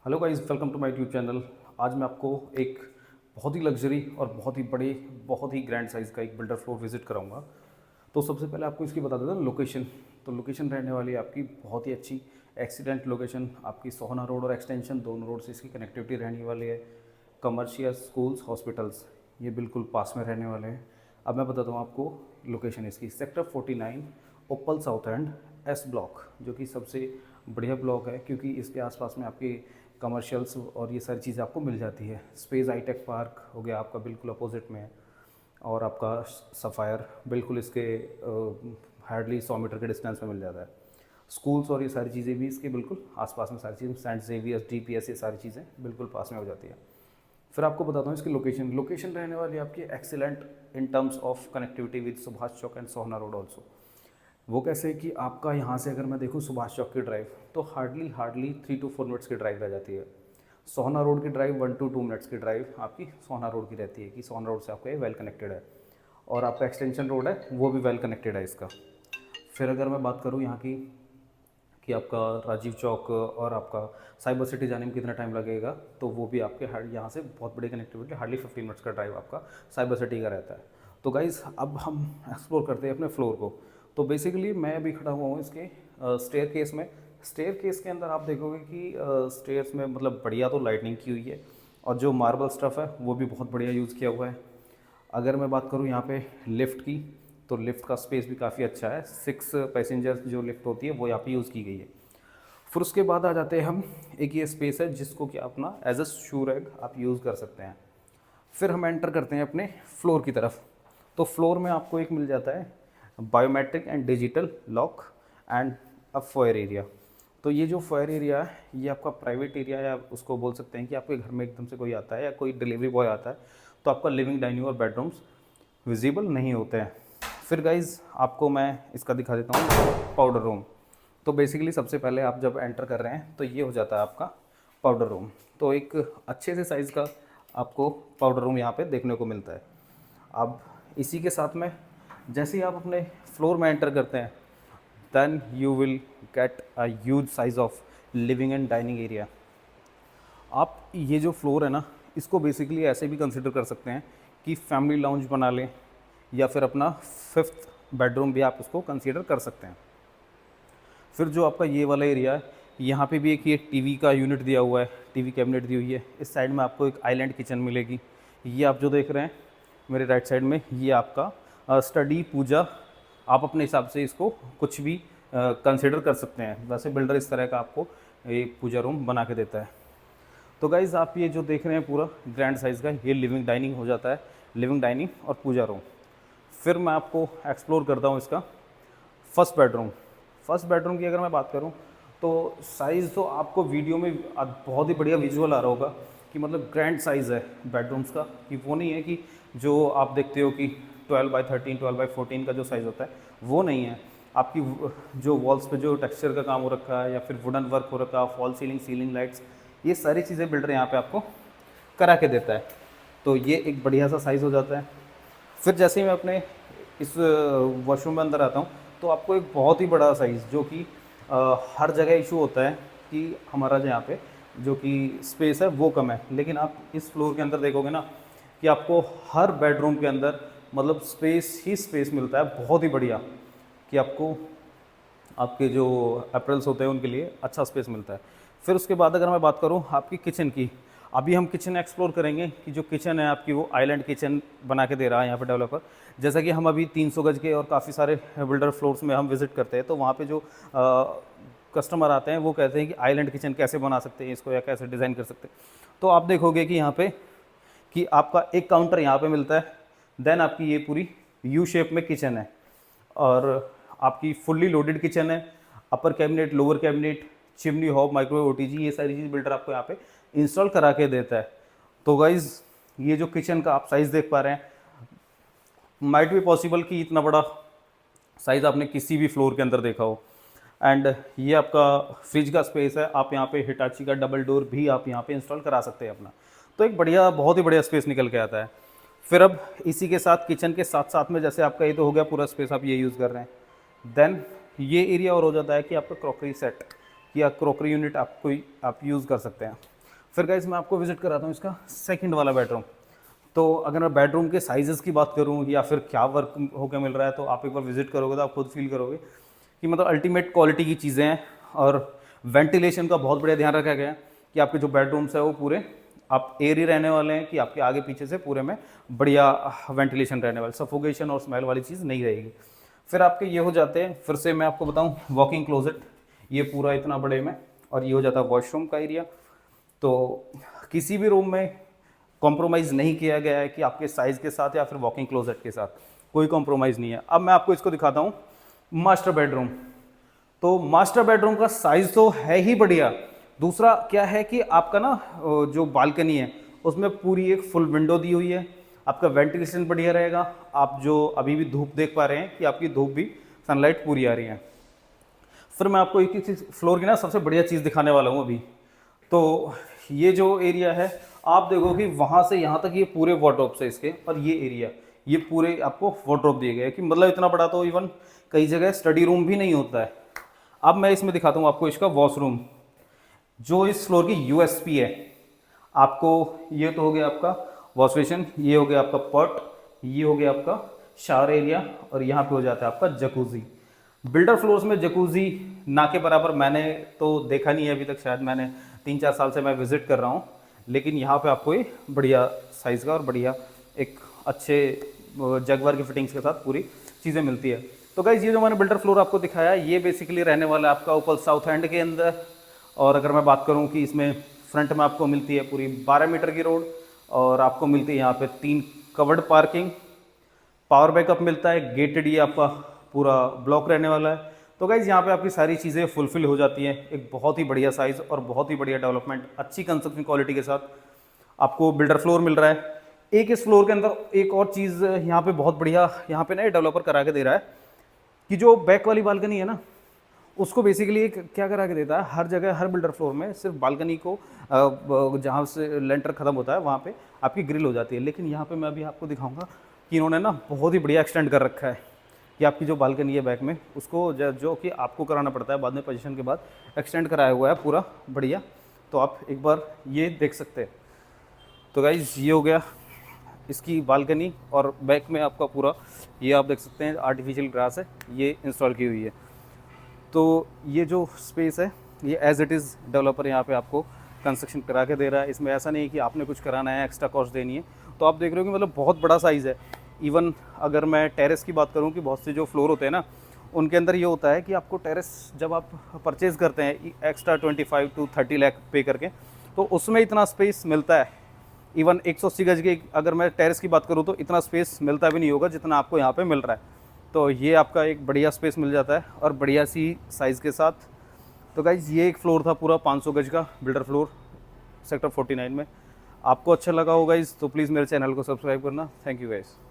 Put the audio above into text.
Hello guys, welcome to my YouTube channel. आज मैं आपको एक बहुत ही लग्जरी और बहुत ही बड़े, बहुत ही ग्रैंड साइज़ का एक बिल्डर फ्लोर विजिट कराऊंगा। तो सबसे पहले आपको इसकी बता देता हूँ लोकेशन। तो लोकेशन रहने वाली है आपकी बहुत ही अच्छी एक्सीडेंट लोकेशन। आपकी सोहना रोड और एक्सटेंशन दोनों रोड से इसकी कनेक्टिविटी रहने वाली है। कमर्शियल, स्कूल्स, हॉस्पिटल्स ये बिल्कुल पास में रहने वाले हैं। अब मैं बताता हूँ आपको लोकेशन इसकी। Sector 49, Opal South End, S block, जो कि सबसे बढ़िया ब्लॉक है क्योंकि इसके आसपास में आपके कमर्शियल्स और ये सारी चीज़ें आपको मिल जाती है। स्पेस हाईटेक पार्क हो गया आपका बिल्कुल अपोजिट में है, और आपका सफ़ायर बिल्कुल इसके हार्डली 100 मीटर के डिस्टेंस में मिल जाता है। स्कूल्स और ये सारी चीज़ें भी इसके बिल्कुल आसपास में, सारी चीज़ें सेंट जेवियर्स, डीपीएस, ये सारी चीज़ें बिल्कुल पास में हो जाती है। फिर आपको बताता हूँ इसकी लोकेशन। लोकेशन रहने वाली है आपकी excellent in terms of connectivity with Subhash chalk and Sohna road also. वो कैसे कि आपका यहाँ से अगर मैं देखूँ सुभाष चौक की ड्राइव तो हार्डली 3 to 4 मिनट्स की ड्राइव रह जाती है। सोहना रोड की ड्राइव 1 to 2 मिनट्स की ड्राइव आपकी सोहना रोड की रहती है कि सोहना रोड से आपका ये वेल कनेक्टेड है, और आपका एक्सटेंशन रोड है वो भी वेल कनेक्टेड है इसका। फिर अगर मैं बात करूँ यहाँ की कि आपका राजीव चौक और आपका साइबर सिटी जाने में कितना टाइम लगेगा, तो वो भी आपके यहाँ से बहुत बड़ी कनेक्टिविटी, हार्डली 15 मिनट्स का ड्राइव आपका साइबर सिटी का रहता है। तो गाइज़ अब हम एक्सप्लोर करते हैं अपने फ्लोर को। तो बेसिकली मैं अभी खड़ा हुआ हूँ इसके स्टेयर केस में। स्टेयर केस के अंदर आप देखोगे कि स्टेयर्स में मतलब बढ़िया तो लाइटनिंग की हुई है, और जो मार्बल स्टफ़ है वो भी बहुत बढ़िया यूज़ किया हुआ है। अगर मैं बात करूँ यहाँ पे लिफ्ट की, तो लिफ्ट का स्पेस भी काफ़ी अच्छा है। 6 पैसेंजर जो लिफ्ट होती है वो यहाँ पे यूज़ की गई है। फिर उसके बाद आ जाते हैं हम, एक ये स्पेस है जिसको कि अपना एज अ शू रैक आप यूज़ कर सकते हैं। फिर हम एंटर करते हैं अपने फ्लोर की तरफ। तो फ्लोर में आपको एक मिल जाता है biometric and digital lock and a fire area. तो ये जो फायर एरिया है ये आपका प्राइवेट एरिया, या उसको बोल सकते हैं कि आपके घर में एकदम से कोई आता है या कोई डिलीवरी बॉय आता है तो आपका लिविंग, डाइनिंग और बेडरूम्स विजिबल नहीं होते हैं। फिर गाइज़ आपको मैं इसका दिखा देता हूँ पाउडर रूम। तो बेसिकली सबसे पहले आप जब एंटर कर रहे हैं तो ये हो जाता है आपका पाउडर रूम। तो एक अच्छे से साइज़ का आपको पाउडर रूम यहाँ पे देखने को मिलता है। अब इसी के साथ में जैसे ही आप अपने फ्लोर में एंटर करते हैं, then you will get a huge size of living and dining area. आप ये जो फ्लोर है ना, इसको बेसिकली ऐसे भी कंसिडर कर सकते हैं कि फैमिली लाउंज बना लें, या फिर अपना 5th बेडरूम भी आप उसको कंसिडर कर सकते हैं। फिर जो आपका ये वाला एरिया है, यहाँ पे भी एक ये टीवी का यूनिट दिया हुआ है, टीवी कैबिनेट दी हुई है। इस साइड में आपको एक आइलैंड किचन मिलेगी। ये आप जो देख रहे हैं मेरे राइट साइड में, ये आपका स्टडी, पूजा, आप अपने हिसाब से इसको कुछ भी कंसिडर कर सकते हैं। वैसे बिल्डर इस तरह का आपको एक पूजा रूम बना के देता है। तो गाइज़ आप ये जो देख रहे हैं पूरा ग्रैंड साइज़ का, ये लिविंग डाइनिंग हो जाता है, लिविंग डाइनिंग और पूजा रूम। फिर मैं आपको एक्सप्लोर करता हूँ इसका फर्स्ट बेडरूम। फर्स्ट बेडरूम की अगर मैं बात करूँ तो साइज़ तो आपको वीडियो में बहुत ही बढ़िया विजुअल आ रहा होगा कि मतलब ग्रैंड साइज़ है बेडरूम्स का, कि वो नहीं है कि जो आप देखते हो कि 12x13, 12x14 का जो साइज़ होता है वो नहीं है। आपकी जो वॉल्स पे जो टेक्सचर का काम हो रखा है या फिर वुडन वर्क हो रखा है, फॉल सीलिंग, सीलिंग लाइट्स, ये सारी चीज़ें बिल्डर यहाँ पे आपको करा के देता है। तो ये एक बढ़िया सा साइज़ हो जाता है। फिर जैसे ही मैं अपने इस वॉशरूम में अंदर आता हूँ तो आपको एक बहुत ही बड़ा साइज़, जो कि हर जगह इशू होता है कि हमारा जो यहाँ पे जो कि स्पेस है वो कम है, लेकिन आप इस फ्लोर के अंदर देखोगे ना कि आपको हर बेडरूम के अंदर मतलब स्पेस ही स्पेस मिलता है, बहुत ही बढ़िया, कि आपको आपके जो अप्रैल्स होते हैं उनके लिए अच्छा स्पेस मिलता है। फिर उसके बाद अगर मैं बात करूँ आपकी किचन की, अभी हम किचन एक्सप्लोर करेंगे कि जो किचन है आपकी वो आइलैंड किचन बना के दे रहा है यहाँ पे डेवलपर। जैसा कि हम अभी 300 गज के और काफ़ी सारे बिल्डर फ्लोर्स में हम विज़िट करते हैं, तो वहाँ पे जो कस्टमर आते हैं वो कहते हैं कि आइलैंड किचन कैसे बना सकते हैं इसको, या कैसे डिज़ाइन कर सकते हैं। तो आप देखोगे कि यहाँ पे कि आपका एक काउंटर यहाँ पे मिलता है, देन आपकी ये पूरी यू शेप में किचन है, और आपकी फुल्ली लोडेड किचन है। Upper cabinet, lower cabinet, chimney, hob, microwave, OTG, ये सारी चीज़ बिल्डर आपको यहाँ पे इंस्टॉल करा के देता है। तो गाइज़ ये जो किचन का आप साइज़ देख पा रहे हैं, माइट भी पॉसिबल कि इतना बड़ा साइज़ आपने किसी भी फ्लोर के अंदर देखा हो। एंड ये आपका फ्रिज का स्पेस है, आप यहाँ पे हिटाची का डबल डोर भी आप यहाँ पे इंस्टॉल करा सकते हैं अपना। तो एक बढ़िया, बहुत ही बढ़िया स्पेस निकल के आता है। फिर अब इसी के साथ किचन के साथ साथ में, जैसे आपका ये तो हो गया पूरा स्पेस आप ये यूज़ कर रहे हैं, देन ये एरिया और हो जाता है कि आपका क्रॉकरी सेट। या क्रॉकरी यूनिट आप यूज़ कर सकते हैं। फिर गाइस मैं आपको विजिट कराता हूँ इसका सेकंड वाला बेडरूम। तो अगर मैं बेडरूम के साइजेस की बात करूँ या फिर क्या वर्क होकर मिल रहा है, तो आप एक बार विजिट करोगे तो आप खुद फील करोगे कि मतलब अल्टीमेट क्वालिटी की चीज़ें हैं। और वेंटिलेशन का बहुत बढ़िया ध्यान रखा गया है कि आपके जो बेडरूम्स है वो पूरे आप एयर ही रहने वाले हैं, कि आपके आगे पीछे से पूरे में बढ़िया वेंटिलेशन रहने वाले, सफोकेशन और स्मेल वाली चीज़ नहीं रहेगी। फिर आपके ये हो जाते हैं, फिर से मैं आपको बताऊं वॉकिंग क्लोजेट, ये पूरा इतना बड़े में, और ये हो जाता है वॉशरूम का एरिया। तो किसी भी रूम में कॉम्प्रोमाइज़ नहीं किया गया है कि आपके साइज़ के साथ या फिर वॉकिंग क्लोजेट के साथ कोई कॉम्प्रोमाइज़ नहीं है। अब मैं आपको इसको दिखाता हूँ मास्टर बेडरूम। तो मास्टर बेडरूम का साइज़ तो है ही बढ़िया। दूसरा क्या है कि आपका ना जो बालकनी है उसमें पूरी एक फुल विंडो दी हुई है, आपका वेंटिलेशन बढ़िया रहेगा। आप जो अभी भी धूप देख पा रहे हैं कि आपकी धूप भी सनलाइट पूरी आ रही है। फिर मैं आपको एक चीज़ फ्लोर की ना सबसे बढ़िया चीज़ दिखाने वाला हूँ अभी। तो ये जो एरिया है आप देखो कि वहाँ से यहाँ तक ये पूरे वार्डरोब्स है इसके, और ये एरिया ये पूरे आपको वार्डरोब दिए गए हैं कि मतलब इतना बड़ा तो इवन कई जगह स्टडी रूम भी नहीं होता है। अब मैं इसमें दिखाता हूँ आपको इसका वॉशरूम, जो इस फ्लोर की यूएसपी है। आपको ये तो हो गया आपका वॉश बेसिन, ये हो गया आपका पॉट, ये हो गया आपका शावर एरिया, और यहाँ पे हो जाता है आपका जकूजी। बिल्डर फ्लोर्स में जकूजी ना के बराबर मैंने तो देखा नहीं है अभी तक, शायद मैंने 3-4 साल से मैं विजिट कर रहा हूँ, लेकिन यहाँ पे आपको ये बढ़िया साइज़ का और बढ़िया एक अच्छे जगवार की फिटिंग्स के साथ पूरी चीज़ें मिलती है। तो गाइज ये जो मैंने बिल्डर फ्लोर आपको दिखाया ये बेसिकली रहने वाला है आपका ऊपर साउथ एंड के अंदर। और अगर मैं बात करूं कि इसमें फ्रंट में आपको मिलती है पूरी 12 मीटर की रोड, और आपको मिलती है यहाँ पे 3 कवर्ड पार्किंग, पावर बैकअप मिलता है, गेटेड ये आपका पूरा ब्लॉक रहने वाला है। तो गाइज यहाँ पे आपकी सारी चीज़ें फुलफिल हो जाती हैं। एक बहुत ही बढ़िया साइज़ और बहुत ही बढ़िया डेवलपमेंट अच्छी कंस्ट्रक्शन क्वालिटी के साथ आपको बिल्डर फ्लोर मिल रहा है। एक इस फ्लोर के अंदर एक और चीज़ यहाँ पे बहुत बढ़िया यहाँ पे ना डेवलपर करा के दे रहा है कि जो बैक वाली बालकनी है ना उसको बेसिकली क्या करा के देता है, हर जगह हर बिल्डर फ्लोर में सिर्फ बालकनी को जहाँ से लेंटर खत्म होता है वहाँ पे आपकी ग्रिल हो जाती है। लेकिन यहाँ पे मैं अभी आपको दिखाऊंगा कि इन्होंने ना बहुत ही बढ़िया एक्सटेंड कर रखा है कि आपकी जो बालकनी है बैक में उसको जो कि आपको कराना पड़ता है बाद में पोजीशन के बाद, एक्सटेंड कराया हुआ है पूरा बढ़िया। तो आप एक बार ये देख सकते हैं। तो गाइज ये हो गया इसकी बालकनी, और बैक में आपका पूरा ये आप देख सकते हैं आर्टिफिशियल ग्रास है ये इंस्टॉल की हुई है। तो ये जो स्पेस है ये एज इट इज़ डेवलपर यहाँ पे आपको कंस्ट्रक्शन करा के दे रहा है। इसमें ऐसा नहीं है कि आपने कुछ कराना है एक्स्ट्रा कॉस्ट देनी है। तो आप देख रहे हो कि मतलब बहुत बड़ा साइज़ है। इवन अगर मैं टेरेस की बात करूँ कि बहुत से जो फ्लोर होते हैं ना उनके अंदर ये होता है कि आपको टेरेस जब आप परचेज़ करते हैं एक्स्ट्रा 25 to 30 लाख पे करके, तो उसमें इतना स्पेस मिलता है। इवन 180 गज की अगर मैं टेरेस की बात करूँ तो इतना स्पेस मिलता भी नहीं होगा जितना आपको यहाँ पे मिल रहा है। तो ये आपका एक बढ़िया स्पेस मिल जाता है और बढ़िया सी साइज़ के साथ। तो गाइज़ ये एक फ्लोर था पूरा 500 गज का बिल्डर फ्लोर सेक्टर 49 में। आपको अच्छा लगा होगा इस तो प्लीज़ मेरे चैनल को सब्सक्राइब करना। Thank you guys.